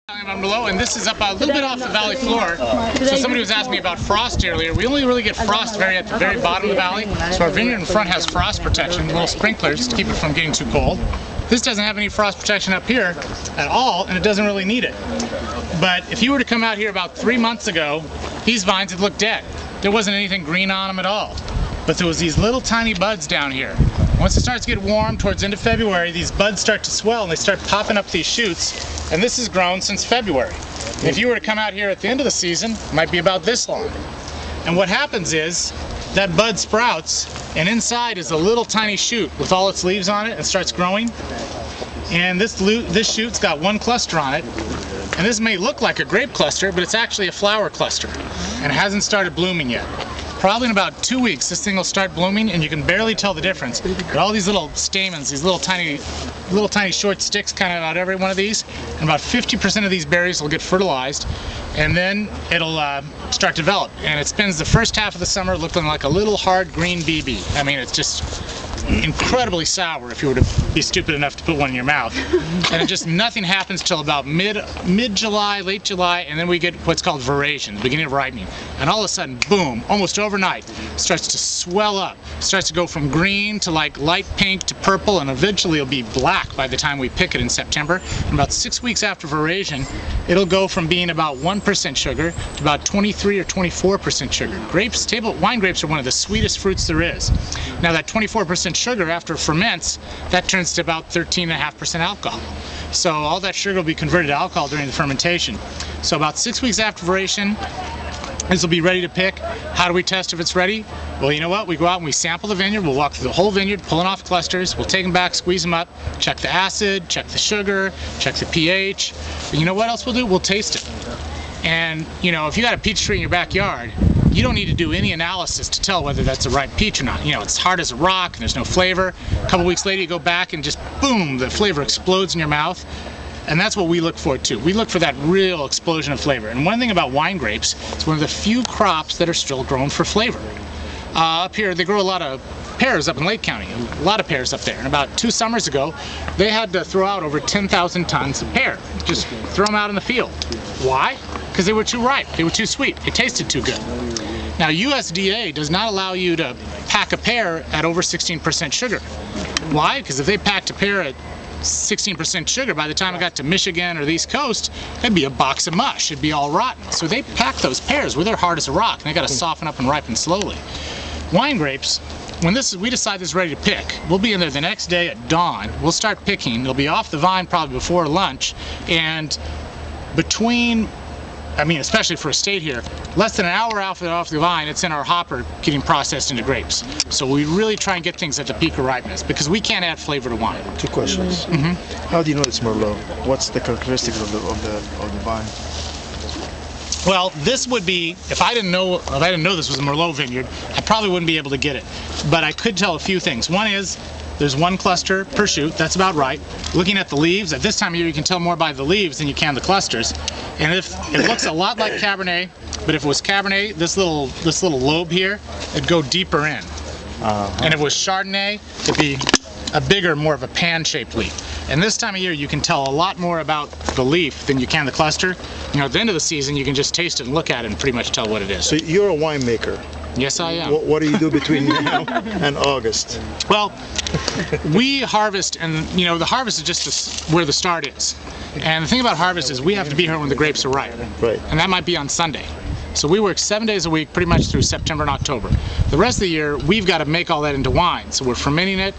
I'm below, and this is up a little bit off the valley floor. So somebody was asking me about frost earlier. We only really get frost at the very bottom of the valley. So our vineyard in front has frost protection, little sprinklers to keep it from getting too cold. This doesn't have any frost protection up here at all, and it doesn't really need it. But if you were to come out here about 3 months ago, these vines would look dead. There wasn't anything green on them at all. But there was these little tiny buds down here. Once it starts to get warm towards the end of February, these buds start to swell and they start popping up these shoots, and this has grown since February. And if you were to come out here at the end of the season, it might be about this long. And what happens is that bud sprouts, and inside is a little tiny shoot with all its leaves on it, and starts growing. And this shoot's got one cluster on it, and this may look like a grape cluster, but it's actually a flower cluster, and it hasn't started blooming yet. Probably in about 2 weeks, this thing will start blooming, and you can barely tell the difference. But all these little stamens, these little tiny short sticks kind of out every one of these, and about 50% of these berries will get fertilized, and then it'll start to develop. And it spends the first half of the summer looking like a little hard green BB. I mean, it's just incredibly sour if you were to be stupid enough to put one in your mouth. And it just, nothing happens till about mid-July, late July, and then we get what's called veraison, the beginning of ripening. And all of a sudden, boom, almost overnight, it starts to swell up. It starts to go from green to like light pink to purple, and eventually it'll be black by the time we pick it in September. And about 6 weeks after veraison, it'll go from being about 1% sugar to about 23 or 24% sugar. Wine grapes are one of the sweetest fruits there is. Now that 24% sugar, after it ferments, that turns to about 13.5% alcohol. So all that sugar will be converted to alcohol during the fermentation. So about 6 weeks after veraison, this will be ready to pick. How do we test if it's ready? Well, you know what? We go out and we sample the vineyard. We'll walk through the whole vineyard, pulling off clusters. We'll take them back, squeeze them up, check the acid, check the sugar, check the pH. And you know what else we'll do? We'll taste it. And you know, if you got a peach tree in your backyard, you don't need to do any analysis to tell whether that's a ripe peach or not. You know, it's hard as a rock and there's no flavor. A couple weeks later you go back and just boom, the flavor explodes in your mouth. And that's what we look for too. We look for that real explosion of flavor. And one thing about wine grapes, it's one of the few crops that are still grown for flavor. Up here they grow a lot of pears up in Lake County, a lot of pears up there. And about 2 summers ago, they had to throw out over 10,000 tons of pear. Just throw them out in the field. Why? Because they were too ripe, they were too sweet, they tasted too good. Now USDA does not allow you to pack a pear at over 16% sugar. Why? Because if they packed a pear at 16% sugar, by the time it got to Michigan or the East Coast, that'd be a box of mush, it'd be all rotten. So they pack those pears where they're hard as a rock, and they got to soften up and ripen slowly. Wine grapes, when we decide this is ready to pick, we'll be in there the next day at dawn. We'll start picking. It'll be off the vine probably before lunch, and between, I mean, especially for a state here, less than an hour off the vine, it's in our hopper getting processed into grapes. So we really try and get things at the peak of ripeness because we can't add flavor to wine. 2 questions. How do you know it's Merlot? What's the characteristics of the vine? Well, this would be, if I didn't know this was a Merlot vineyard, I probably wouldn't be able to get it. But I could tell a few things. One is, there's 1 cluster per shoot, that's about right. Looking at the leaves, at this time of year you can tell more by the leaves than you can the clusters. And if it looks a lot like Cabernet, but if it was Cabernet, this little lobe here, it'd go deeper in. And if it was Chardonnay, it'd be a bigger, more of a pan-shaped leaf. And this time of year you can tell a lot more about the leaf than you can the cluster. You know, at the end of the season you can just taste it and look at it and pretty much tell what it is. So you're a winemaker. Yes, I am. What do you do between now and August? Well, we harvest, and you know, the harvest is just where the start is. And the thing about harvest is we have to be here when the grapes are ripe. Right. And that might be on Sunday. So we work 7 days a week pretty much through September and October. The rest of the year, we've got to make all that into wine. So we're fermenting it.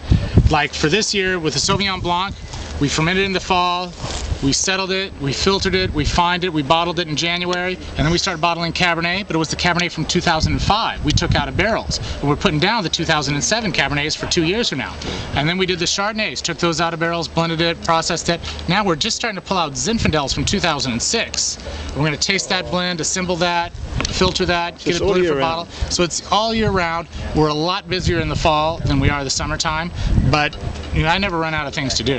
Like for this year with the Sauvignon Blanc, we fermented it in the fall, we settled it, we filtered it, we fined it, we bottled it in January, and then we started bottling Cabernet, but it was the Cabernet from 2005. We took out of barrels. And we're putting down the 2007 Cabernets for 2 years from now. And then we did the Chardonnays, took those out of barrels, blended it, processed it. Now we're just starting to pull out Zinfandels from 2006. We're going to taste that blend, assemble that, filter that, get it blended for bottle. So it's all year round. We're a lot busier in the fall than we are the summertime, but you know, I never run out of things to do.